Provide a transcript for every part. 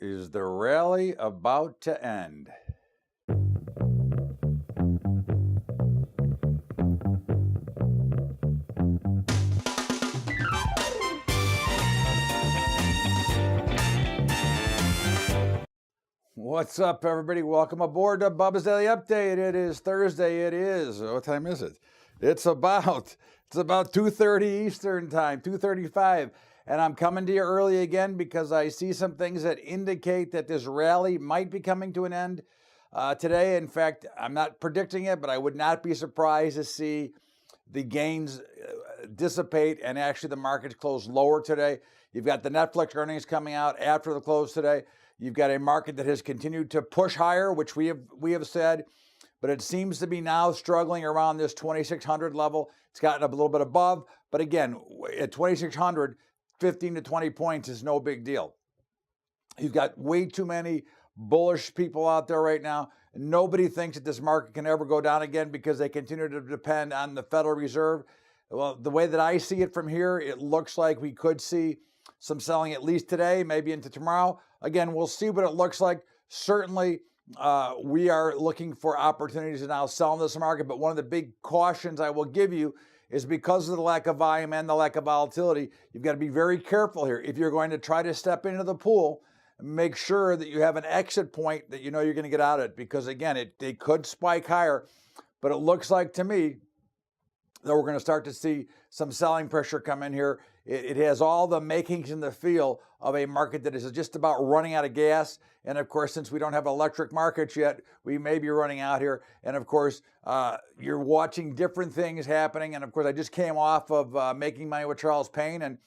Is the rally about to end? What's up, everybody? Welcome aboard to Bubba's Daily Update. It is Thursday. What time is it? It's about 2:30 Eastern time, 2:35. And I'm coming to you early again because I see some things that indicate that this rally might be coming to an end today. In fact, I'm not predicting it, but I would not be surprised to see the gains dissipate and actually the markets close lower today. You've got the Netflix earnings coming out after the close today. You've got a market that has continued to push higher, which we have said, but it seems to be now struggling around this 2,600 level. It's gotten up a little bit above, but again, at 2,600, 15 to 20 points is no big deal. You've got way too many bullish people out there right now. Nobody thinks that this market can ever go down again because they continue to depend on the Federal Reserve. Well, the way that I see it from here, it looks like we could see some selling at least today, maybe into tomorrow. Again, we'll see what it looks like. Certainly, we are looking for opportunities to now sell in this market, but one of the big cautions I will give you is because of the lack of volume and the lack of volatility, you've got to be very careful here. If you're going to try to step into the pool, make sure that you have an exit point that you know you're going to get out of it, because again, they could spike higher, but it looks like to me that we're going to start to see some selling pressure come in here. It has all the makings and the feel of a market that is just about running out of gas. And of course, since we don't have electric markets yet, we may be running out here. And of course, you're watching different things happening. And of course, I just came off of Making Money with Charles Payne, and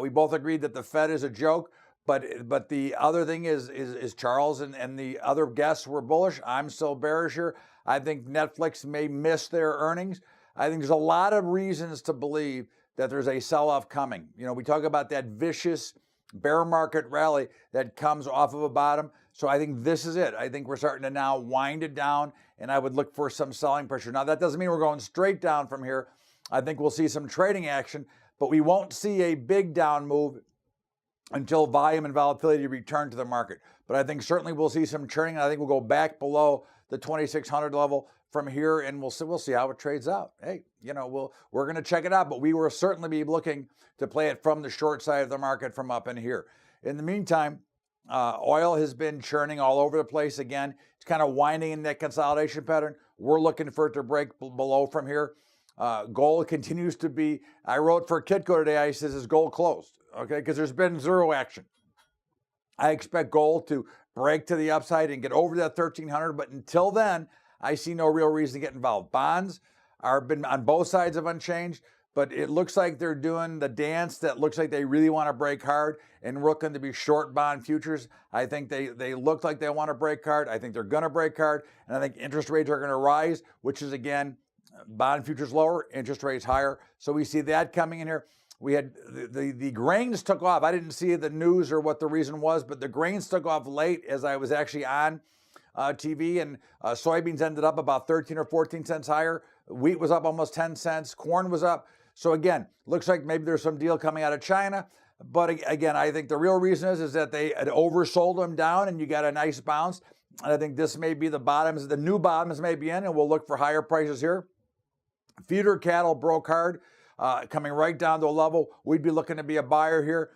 we both agreed that the Fed is a joke. But the other thing is Charles and the other guests were bullish. I'm still bearish here. I think Netflix may miss their earnings. I think there's a lot of reasons to believe that there's a sell-off coming. You know, we talk about that vicious bear market rally that comes off of a bottom. So I think this is it. I think we're starting to now wind it down, and I would look for some selling pressure. Now, that doesn't mean we're going straight down from here. I think we'll see some trading action, but we won't see a big down move until volume and volatility return to the market. But I think certainly we'll see some churning, and I think we'll go back below the 2,600 level from here, and we'll see how it trades out. Hey, you know, we're going to check it out, but we will certainly be looking to play it from the short side of the market from up in here. In the meantime, oil has been churning all over the place again. It's kind of winding in that consolidation pattern. We're looking for it to break below from here. Gold continues to be, I wrote for Kitco today, I says, is gold closed? Okay, because there's been zero action. I expect gold to break to the upside and get over that 1,300, but until then, I see no real reason to get involved. Bonds are been on both sides of unchanged, but it looks like they're doing the dance that looks like they really want to break hard and looking to be short bond futures. I think they look like they want to break hard. I think they're going to break hard, and I think interest rates are going to rise, which is, again, bond futures lower, interest rates higher. So we see that coming in here. We had the grains took off. I didn't see the news or what the reason was, but the grains took off late as I was actually on TV, and soybeans ended up about 13 or 14 cents higher. Wheat was up almost 10 cents. Corn was up. So again, looks like maybe there's some deal coming out of China. But again, I think the real reason is that they had oversold them down and you got a nice bounce. And I think this may be the bottoms, the new bottoms may be in, and we'll look for higher prices here. Feeder cattle broke hard, coming right down to a level. We'd be looking to be a buyer here.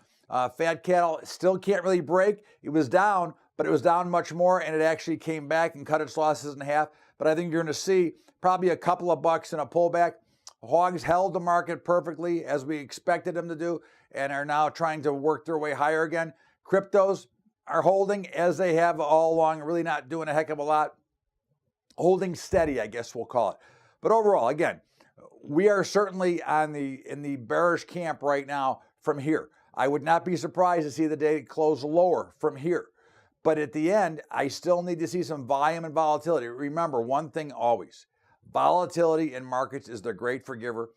Fat cattle still can't really break. It was down, but it was down much more, and it actually came back and cut its losses in half. But I think you're going to see probably a couple of bucks in a pullback. Hogs held the market perfectly as we expected them to do and are now trying to work their way higher again. Cryptos are holding as they have all along, really not doing a heck of a lot. Holding steady, I guess we'll call it. But overall, again, we are certainly in the bearish camp right now from here. I would not be surprised to see the day close lower from here. But at the end, I still need to see some volume and volatility. Remember one thing always, volatility in markets is the great forgiver.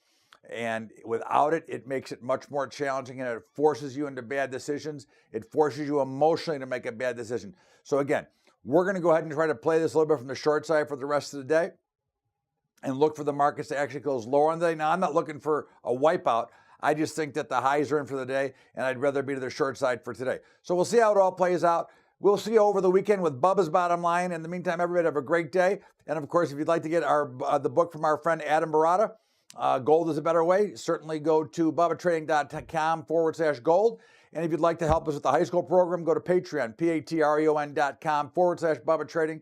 And without it, it makes it much more challenging, and it forces you into bad decisions. It forces you emotionally to make a bad decision. So again, we're going to go ahead and try to play this a little bit from the short side for the rest of the day and look for the markets to actually close lower on the day. Now, I'm not looking for a wipeout. I just think that the highs are in for the day, and I'd rather be to the short side for today. So we'll see how it all plays out. We'll see you over the weekend with Bubba's Bottom Line. In the meantime, everybody have a great day. And of course, if you'd like to get the book from our friend Adam Barata, Gold is a Better Way, certainly go to bubbatrading.com/gold. And if you'd like to help us with the high school program, go to Patreon, patreon.com/Bubba Trading.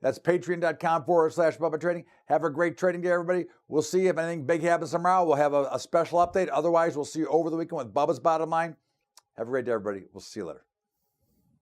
That's patreon.com/Bubba Trading. Have a great trading day, everybody. We'll see if anything big happens tomorrow. We'll have a special update. Otherwise, we'll see you over the weekend with Bubba's Bottom Line. Have a great day, everybody. We'll see you later.